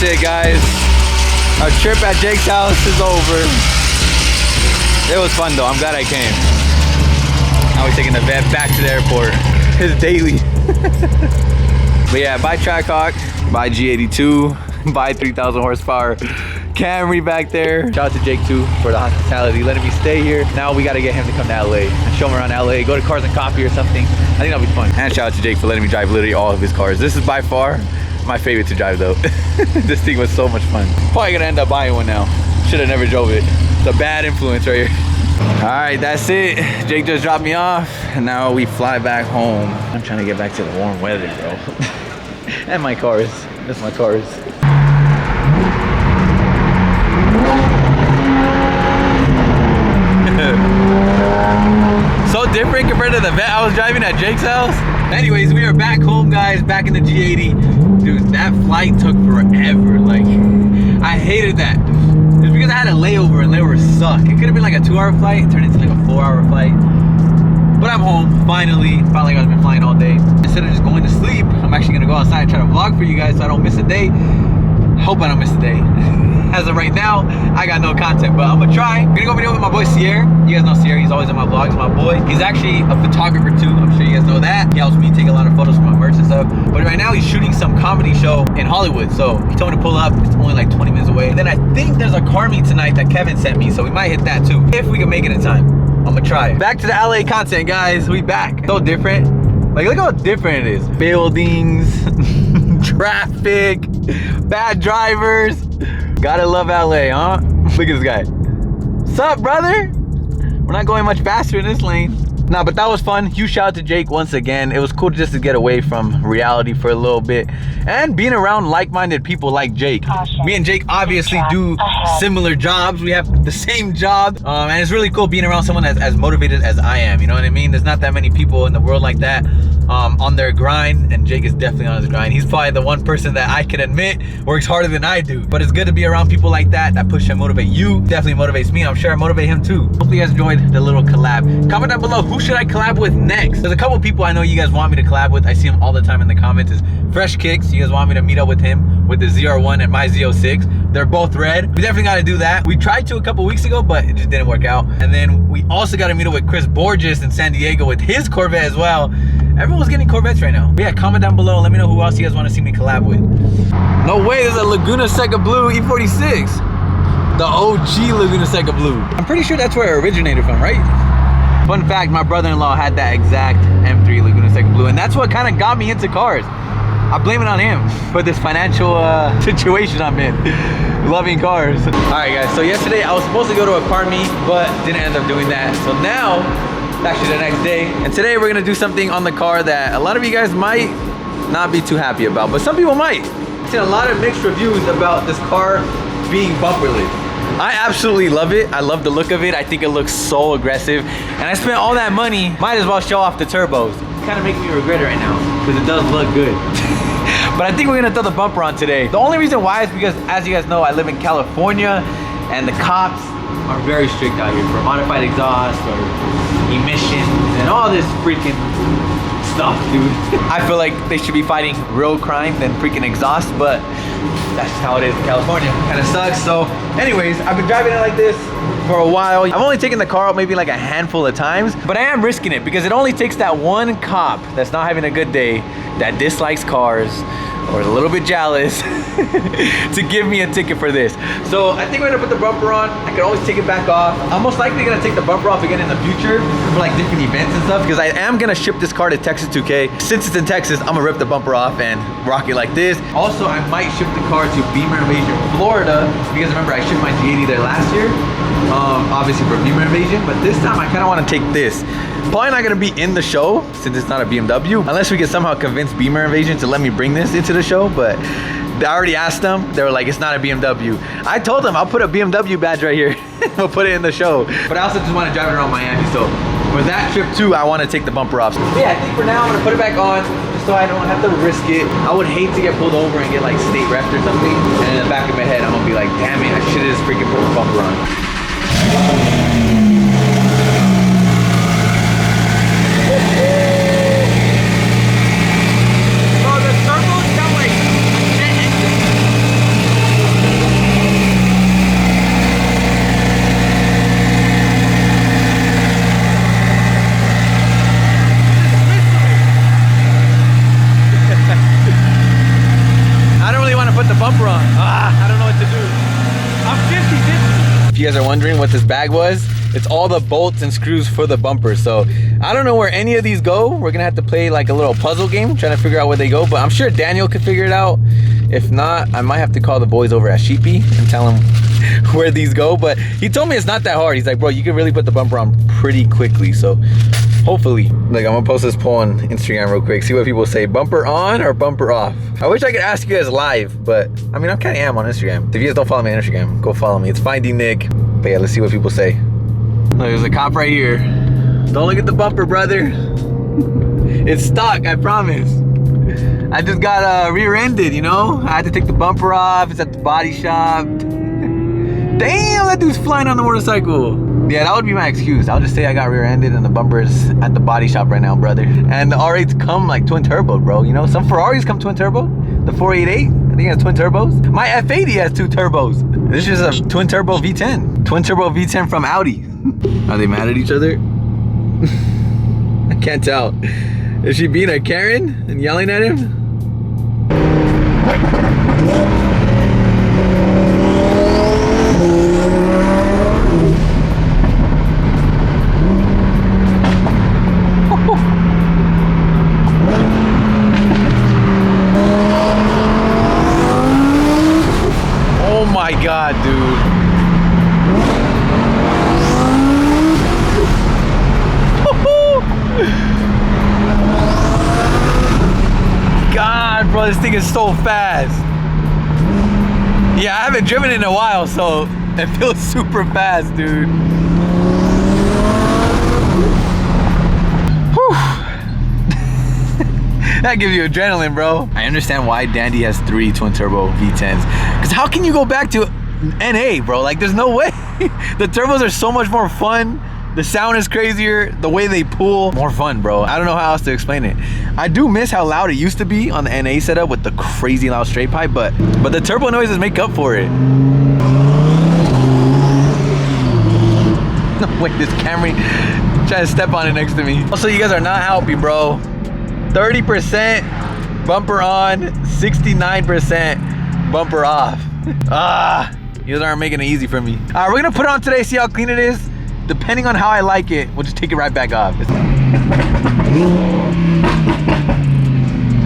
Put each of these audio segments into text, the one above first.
that's it, guys. Our trip at Jake's house is over. It was fun though. I'm glad I came. Now we're taking the vet back to the airport. It's daily. But yeah, buy Trackhawk, buy G82, buy 3,000 horsepower Camry back there. Shout out to Jake too for the hospitality, letting me stay here. Now we got to get him to come to LA and show him around LA, go to Cars and Coffee or something. I think that'll be fun. And shout out to Jake for letting me drive literally all of his cars. This is by far my favorite to drive though. This thing was so much fun. Probably gonna end up buying one now. Should have never drove it. It's a bad influence right here. All right, that's it. Jake just dropped me off and now we fly back home. I'm trying to get back to the warm weather, bro. And my cars. That's my cars. So different compared to the vet I was driving at Jake's house. Anyways, we are back home, guys, back in the G80. Dude, that flight took forever. Like, I hated that. It's because I had a layover and layovers suck. It could have been like a 2-hour flight, turned into like a 4-hour flight. But I'm home, finally. Felt like I've been flying all day. Instead of just going to sleep, I'm actually gonna go outside and try to vlog for you guys so I don't miss a day. Hope I don't miss a day. As of right now, I got no content, but I'm gonna try. I'm gonna go video with my boy Sierra. You guys know Sierra, he's always in my vlogs, my boy. He's actually a photographer too, I'm sure you guys know that. He helps me take a lot of photos for my merch and stuff. But right now he's shooting some comedy show in Hollywood. So he told me to pull up, it's only like 20 minutes away. And then I think there's a car meet tonight that Kevin sent me, so we might hit that too, if we can make it in time. I'm gonna try. Back to the LA content, guys, we back. So different. Like, look how different it is. Buildings, traffic, bad drivers. Gotta love LA, huh? Look at this guy. What's up, brother? We're not going much faster in this lane. Nah, but that was fun. Huge shout out to Jake once again. It was cool just to get away from reality for a little bit and being around like-minded people like Jake. Me and Jake obviously do similar jobs. We have the same job, and it's really cool being around someone as motivated as I am. You know what I mean? There's not that many people in the world like that on their grind, and Jake is definitely on his grind. He's probably the one person that I can admit works harder than I do. But it's good to be around people like that push and motivate you. Definitely motivates me. I'm sure I motivate him too. Hopefully you guys enjoyed the little collab. Comment down below, who should I collab with next? There's a couple people I know you guys want me to collab with. I see them all the time in the comments. Is Fresh Kicks. You guys want me to meet up with him with the ZR1 and my Z06. They're both red. We definitely got to do that. We tried to a couple weeks ago, but it just didn't work out. And then we also got to meet up with Chris Borges in San Diego with his Corvette as well. Everyone's getting Corvettes right now. But yeah, comment down below. Let me know who else you guys want to see me collab with. No way, there's a Laguna Seca Blue E46. The OG Laguna Seca Blue. I'm pretty sure that's where it originated from, right? Fun fact, my brother-in-law had that exact M3 Laguna Seca Blue, and that's what kind of got me into cars. I blame it on him for this financial situation I'm in, loving cars. All right, guys, so yesterday I was supposed to go to a car meet, but didn't end up doing that. So now, it's actually the next day, and today we're gonna do something on the car that a lot of you guys might not be too happy about, but some people might. I've seen a lot of mixed reviews about this car being bumperless. I absolutely love it. I love the look of it. I think it looks so aggressive. And I spent all that money, might as well show off the turbos. It kind of makes me regret it right now because it does look good. But I think we're gonna throw the bumper on today. The only reason why is because, as you guys know, I live in California and the cops are very strict out here for modified exhaust or emissions and all this freaking stuff, dude. I feel like they should be fighting real crime than freaking exhaust, but that's how it is in California. Kind of sucks. So anyways, I've been driving it like this for a while. I've only taken the car out maybe like a handful of times, but I am risking it because it only takes that one cop that's not having a good day, that dislikes cars or is a little bit jealous to give me a ticket for this. So I think we're gonna put the bumper on. I could always take it back off. I'm most likely gonna take the bumper off again in the future for like different events and stuff, because I am gonna ship this car to Texas 2K. Since it's in Texas, I'm gonna rip the bumper off and rock it like this. Also, I might ship the car to Beamer Invasion, Florida, because remember I shipped my G80 there last year, obviously for Beamer Invasion, but this time I kind of want to take this. Probably not gonna be in the show since it's not a BMW, unless we can somehow convince Beamer Invasion to let me bring this into the show. But I already asked them. They were like, it's not a BMW. I told them I'll put a BMW badge right here. We'll put it in the show. But I also just want to drive it around Miami. So for that trip too, I want to take the bumper off. But yeah, I think for now I'm gonna put it back on just so I don't have to risk it. I would hate to get pulled over and get like state reft or something. And in the back of my head, I'm gonna be like, damn it, I should have just freaking put the bumper on. bumper on. I don't know what to do. I'm 50-50. If you guys are wondering what this bag was, it's all the bolts and screws for the bumper. So I don't know where any of these go. We're gonna have to play like a little puzzle game, trying to figure out where they go, but I'm sure Daniel could figure it out. If not, I might have to call the boys over at Sheepy and tell them where these go. But he told me it's not that hard. He's like, bro, you can really put the bumper on pretty quickly. So hopefully, like, I'm gonna post this poll on Instagram real quick, see what people say, bumper on or bumper off. I wish I could ask you guys live, but I mean, I kind of am on Instagram. If you guys don't follow me on Instagram, go follow me. It's FindingNick. But yeah, let's see what people say. Look, there's a cop right here. Don't look at the bumper, brother. It's stuck, I promise. I just got rear-ended, you know? I had to take the bumper off. It's at the body shop. Damn, that dude's flying on the motorcycle. Yeah, that would be my excuse. I'll just say I got rear-ended and the bumper's at the body shop right now, brother. And the R8s come like twin turbo, bro. You know, some Ferraris come twin turbo. The 488, I think it has twin turbos. My F80 has 2 turbos. This is a twin turbo V10. Twin turbo V10 from Audi. Are they mad at each other? I can't tell. Is she being a Karen and yelling at him? Oh my God, dude. God, bro, this thing is so fast. Yeah, I haven't driven in a while, so it feels super fast, dude. Whew. That gives you adrenaline, bro. I understand why Dandy has 3 twin turbo V10s. Because how can you go back to NA, bro? Like, there's no way. The turbos are so much more fun. The sound is crazier. The way they pull, more fun, bro. I don't know how else to explain it. I do miss how loud it used to be on the NA setup with the crazy loud straight pipe, but the turbo noises make up for it. No way, this Camry trying to step on it next to me. Also, you guys are not helping, bro. 30% bumper on, 69% bumper off. You guys aren't making it easy for me. All right, we're gonna put it on today, see how clean it is. Depending on how I like it, we'll just take it right back off.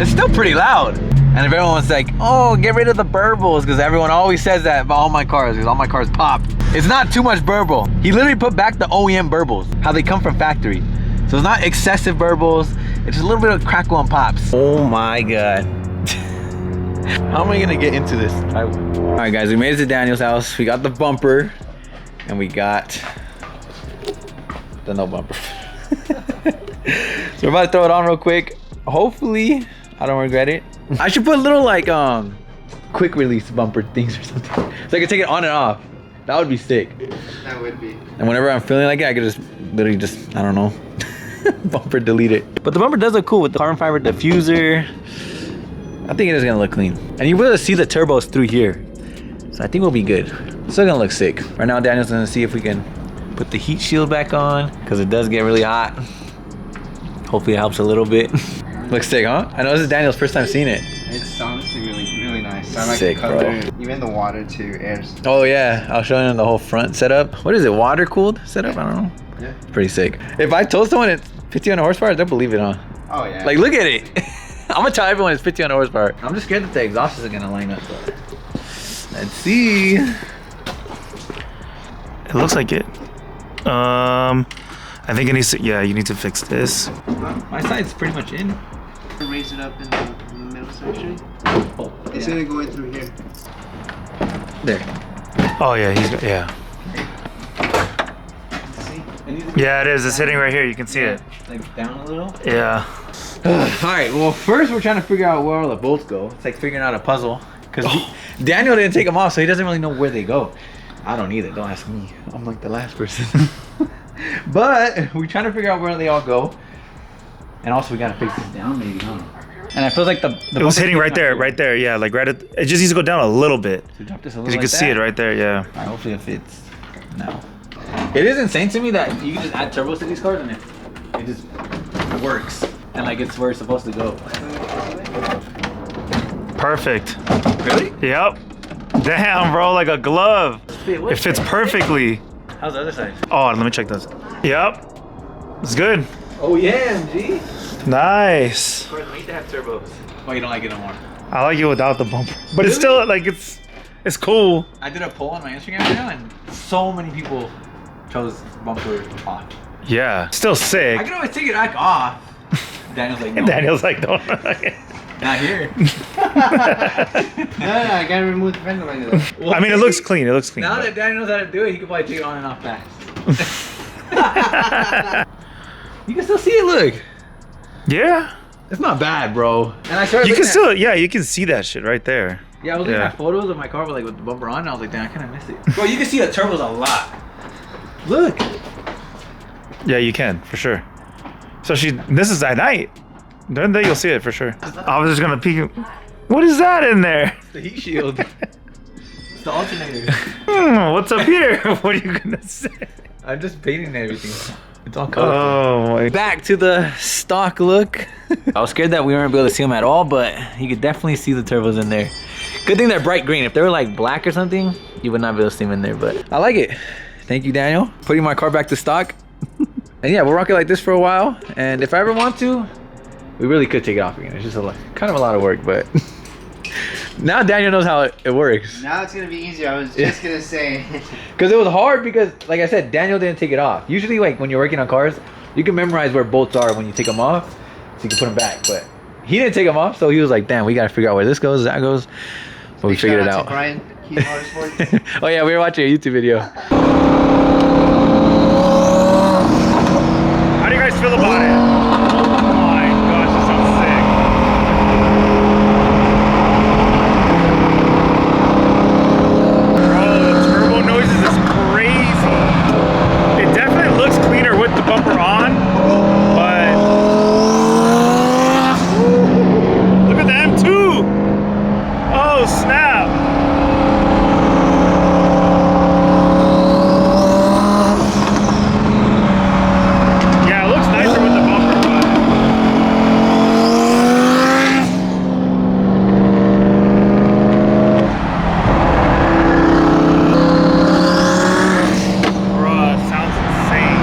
It's still pretty loud. And if everyone's like, oh, get rid of the burbles, because everyone always says that about all my cars, because all my cars pop. It's not too much burble. He literally put back the OEM burbles, how they come from factory. So it's not excessive burbles, it's just a little bit of crackle and pops. Oh my God. How am I gonna get into this? All right, guys, we made it to Daniel's house. We got the bumper, and we got the no bumper. So we're about to throw it on real quick. Hopefully I don't regret it. I should put little like quick release bumper things or something, so I can take it on and off. That would be sick. That would be. And whenever I'm feeling like it, I could just literally just, I don't know, bumper delete it. But the bumper does look cool with the carbon fiber diffuser. I think it is gonna look clean. And you'll be able to see the turbos through here. So I think we'll be good. It's still gonna look sick. Right now Daniel's gonna see if we can put the heat shield back on, because it does get really hot. Hopefully it helps a little bit. Looks sick, huh? I know this is Daniel's first time seeing it. It's honestly really nice. I like Sick, the color, bro. even the water too. Airs. Oh yeah, I'll show you the whole front setup. What is it, water cooled setup? I don't know. Yeah. It's pretty sick. If I told someone it's 1,500 horsepower, they'll believe it, huh? Oh yeah. Like, look at it. I'm gonna tell everyone it's 1,500 horsepower. I'm just scared that the exhaust isn't gonna line up. But let's see. It looks like it. I think it needs to, yeah, you need to fix this. My side's pretty much in. Raise it up in the middle section. Oh, It's gonna go in through here. there. Oh yeah, he's got, yeah. See? Yeah, it is. It's sitting right here. You can see it. Like down a little. Yeah. All right. Well, first we're trying to figure out where all the bolts go. It's like figuring out a puzzle, because Daniel didn't take them off, so he doesn't really know where they go. I don't either. Don't ask me. I'm like the last person. But we're trying to figure out where they all go, and also we gotta fix this down, maybe, huh? And I feel like the It was hitting right there. Yeah, like right at. It just needs to go down a little bit. So drop this a Because little. you can see it right there. Yeah. All right, hopefully it fits. No. It is insane to me that you can just add turbos to these cars and it just works, and like it's where it's supposed to go. perfect. Really? Yep. Damn, bro, like a glove. It fits perfectly. How's the other side? Oh, let me check this. Yep. It's good. Oh yeah, MG. Nice. Of course, we need to have turbos. Oh, you don't like it no more? I like it without the bumper. But it's still like it's cool. I did a poll on my Instagram now, and so many people chose bumper off. Yeah. Still I sick. can always take it back off. Daniel's like, no. Daniel's like, don't. Not here. No, I gotta remove the fender like that. Well, I mean, it looks clean. It looks clean. Now but- that Daniel knows how to do it, he can probably take it on and off fast. You can still see it, look. Yeah. It's not bad, bro. And I started You can looking still, yeah, you can see that shit right there. Yeah, I was looking Yeah. at photos of my car, but like with the bumper on, and I was like, damn, I kind of miss it. Bro, you can see the turbos a lot. Look. Yeah, you can for sure. So this is at night. During the day, you'll see it for sure. I was just gonna peek. What is that in there? It's the heat shield. It's the alternator. What's up here? What are you gonna say? I'm just painting everything. It's all colorful. Oh my. Back to the stock look. I was scared that we weren't able to see them at all, but you could definitely see the turbos in there. Good thing they're bright green. If they were like black or something, you would not be able to see them in there, but I like it. Thank you, Daniel. Putting my car back to stock. And yeah, we'll rock it like this for a while. And if I ever want to, we really could take it off again. It's just kind of a lot of work, but now Daniel knows how it works. Now it's gonna be easier. I was just gonna say. Because it was hard because, like I said, Daniel didn't take it off. Usually, like when you're working on cars, you can memorize where bolts are when you take them off, so you can put them back. But he didn't take them off, so he was like, damn, we gotta figure out where this goes, that goes. But we figured it out. Brian, Keith Motorsports. Oh yeah, we were watching a YouTube video. How do you guys feel about it? Oh my gosh, this sounds sick. Bro, the turbo noises is crazy. It definitely looks cleaner with the bumper on, but look at the M2. Oh snap. Yeah, it looks nicer with the bumper, but bruh, sounds insane.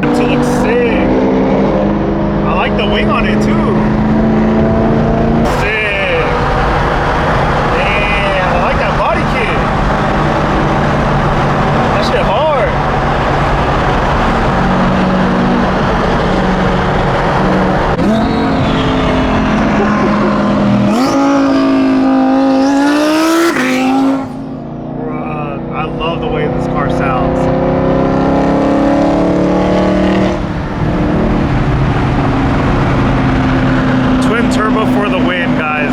It looks sick. I like the wing on it too. Sick. Damn, I like that body kit. That shit hard. Bruh, I love the way this car sounds. Twin turbo for the win, guys.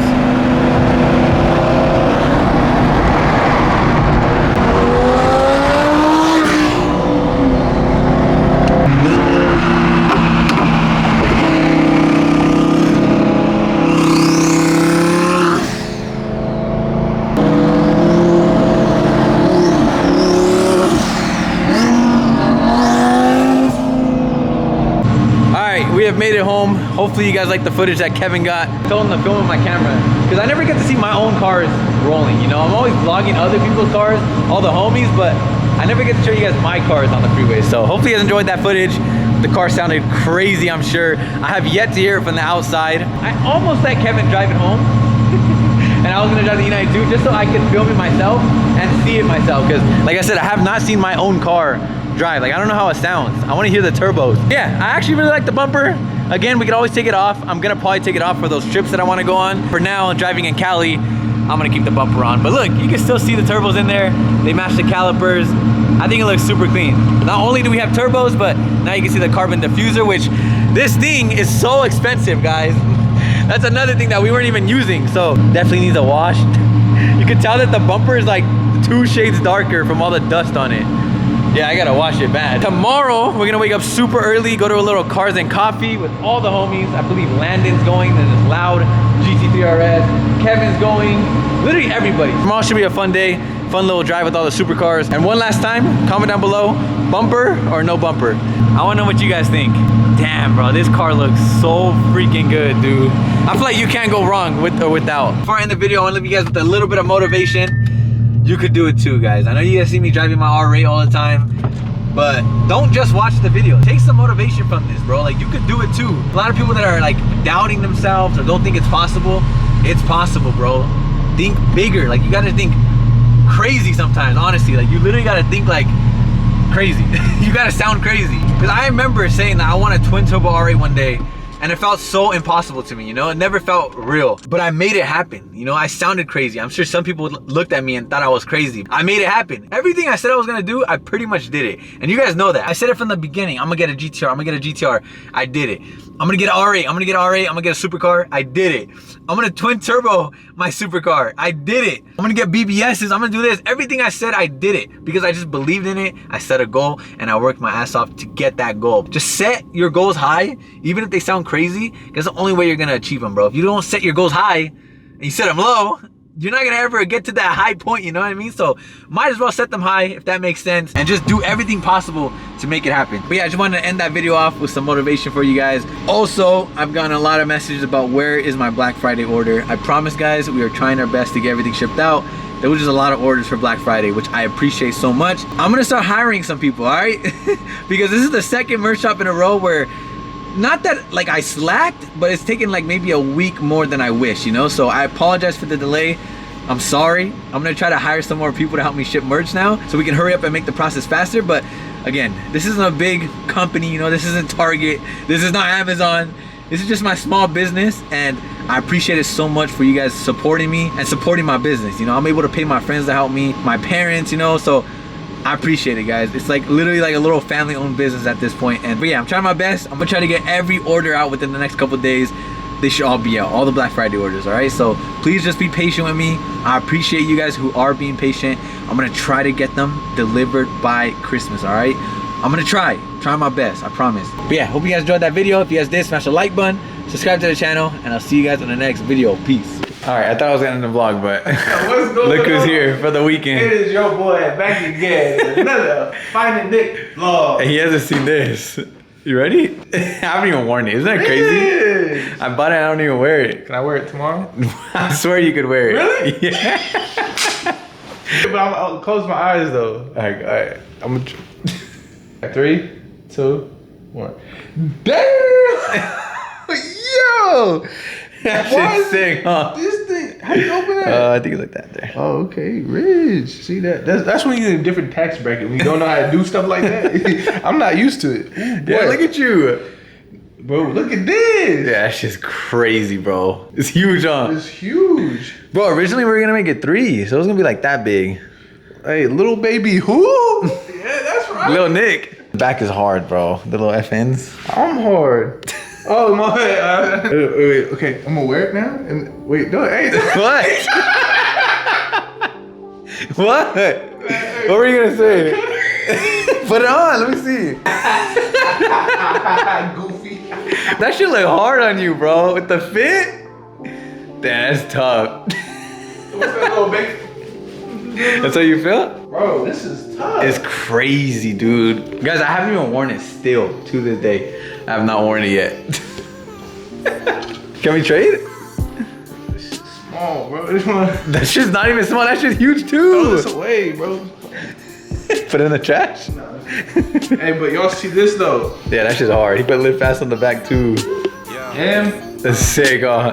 Alright, we have made it home. Hopefully you guys like the footage that Kevin got. I told him to film with my camera because I never get to see my own cars rolling, you know? I'm always vlogging other people's cars, all the homies, but I never get to show you guys my cars on the freeway. So hopefully you guys enjoyed that footage. The car sounded crazy, I'm sure. I have yet to hear it from the outside. I almost let Kevin drive it home. And I was gonna drive the United 2 just so I could film it myself and see it myself. Because like I said, I have not seen my own car drive. Like I don't know how it sounds. I want to hear the turbos. Yeah, I actually really like the bumper. Again, we could always take it off. I'm gonna probably take it off for those trips that I want to go on. For now, driving in Cali, I'm gonna keep the bumper on. But look, you can still see the turbos in there. They match the calipers. I think it looks super clean. Not only do we have turbos, but now you can see the carbon diffuser, which this thing is so expensive, guys. That's another thing that we weren't even using. So definitely needs a wash. You can tell that the bumper is like 2 shades darker from all the dust on it. Yeah, I gotta wash it bad. Tomorrow, we're gonna wake up super early, go to a little Cars and Coffee with all the homies. I believe Landon's going, and it's Loud, GT3RS, Kevin's going, literally everybody. Tomorrow should be a fun day, fun little drive with all the supercars. And one last time, comment down below, Bumper or no bumper? I want to know what you guys think. Damn, bro, this car looks so freaking good, dude. I feel like you can't go wrong with or without. Before I end the video, I want to leave you guys with a little bit of motivation. You could do it too, guys. I know you guys see me driving my R8 all the time, but don't just watch the video. Take some motivation from this, bro. Like, you could do it too. A lot of people that are like doubting themselves or don't think it's possible bro. Think bigger. Like, you gotta think crazy sometimes, honestly. Like, you literally gotta think like crazy. You gotta sound crazy. Because I remember saying that I want a twin turbo R8 one day, and it felt so impossible to me, you know? It never felt real, but I made it happen. You know, I sounded crazy. I'm sure some people looked at me and thought I was crazy. I made it happen. Everything I said I was gonna do, I pretty much did it. And you guys know that. I said it from the beginning. I'm gonna get a GTR, I'm gonna get a GTR. I did it. I'm gonna get an R8, I'm gonna get an R8, I'm gonna get a supercar. I did it. I'm gonna twin turbo my supercar. I did it. I'm gonna get BBSs, I'm gonna do this. Everything I said, I did it because I just believed in it. I set a goal and I worked my ass off to get that goal. Just set your goals high, even if they sound crazy. That's the only way you're gonna achieve them, bro. If you don't set your goals high and you set them low, you're not gonna ever get to that high point, you know what I mean? So might as well set them high, if that makes sense, and just do everything possible to make it happen. But yeah, I just wanted to end that video off with some motivation for you guys. Also, I've gotten a lot of messages about where is my Black Friday order. I promise, guys, we are trying our best to get everything shipped out. There was just a lot of orders for Black Friday, which I appreciate so much. I'm gonna start hiring some people, all right? Because this is the second merch shop in a row where, not that like I slacked, but it's taken like maybe a week more than I wish, you know? So I apologize for the delay. I'm sorry. I'm gonna try to hire some more people to help me ship merch now so we can hurry up and make the process faster. But again, this isn't a big company, you know? This isn't Target. This is not Amazon. This is just my small business, and I appreciate it so much for you guys supporting me and supporting my business. You know, I'm able to pay my friends to help me, my parents, you know? So I appreciate it, guys. It's like literally like a little family-owned business at this point. But yeah, I'm trying my best. I'm gonna try to get every order out within the next couple days. They should all be out, all the Black Friday orders, all right? So please just be patient with me. I appreciate you guys who are being patient. I'm gonna try to get them delivered by Christmas, all right? I'm gonna try my best, I promise. But yeah, hope you guys enjoyed that video. If you guys did, smash the like button, subscribe to the channel, and I'll see you guys in the next video. Peace. All right, I thought I was gonna end the vlog, but look who's here for the weekend. It is your boy back again. Another Finding Nick vlog. And he hasn't seen this. You ready? I haven't even worn it. Isn't that crazy? I bought it, I don't even wear it. Can I wear it tomorrow? I swear you could wear it. Really? Yeah. But I'll close my eyes though. All right. I'm gonna 3, 2, 1. Damn! Yo! That Why shit's is sick, huh? This thing, how you open that? I think it's like that there. Oh, okay, rich. See that? That's when you're in a different tax bracket. When you don't know how to do stuff like that. I'm not used to it. Ooh, boy. Yeah, look at you. Bro, look at this. Yeah, that shit's crazy, bro. It's huge, huh? It's huge. Bro, originally we were gonna make it 3, so it was gonna be like that big. Hey, little baby who? Yeah, that's right. Little Nick. The back is hard, bro. The little FNs. I'm hard. Oh my wait, okay, I'm gonna wear it now. And wait, no, hey. What? What? What were you gonna say? Put it on, let me see. Goofy. That shit look hard on you, bro. With the fit? Damn, that's tough. What's that little baby? That's how you feel? Bro, this is tough. It's crazy, dude. Guys, I haven't even worn it still to this day. I have not worn it yet. Can we trade? This is small, bro. This one. That shit's not even small. That shit's huge Throw too. this away, bro. Put it in the trash? No. Hey, but y'all see this though? Yeah, that shit's hard. He put lip fast on the back too. Damn. That's sick, huh?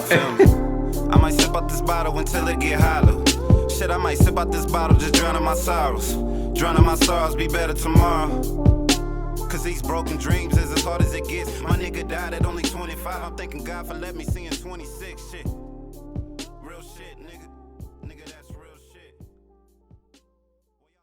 I might sip out this bottle until it get hollow. Shit, I might sip out this bottle, just drowning my sorrows. Drowning my sorrows, be better tomorrow. Cause these broken dreams is as hard as it gets. My nigga died at only 25. I'm thanking God for letting me see in 26. Shit. Real shit, nigga.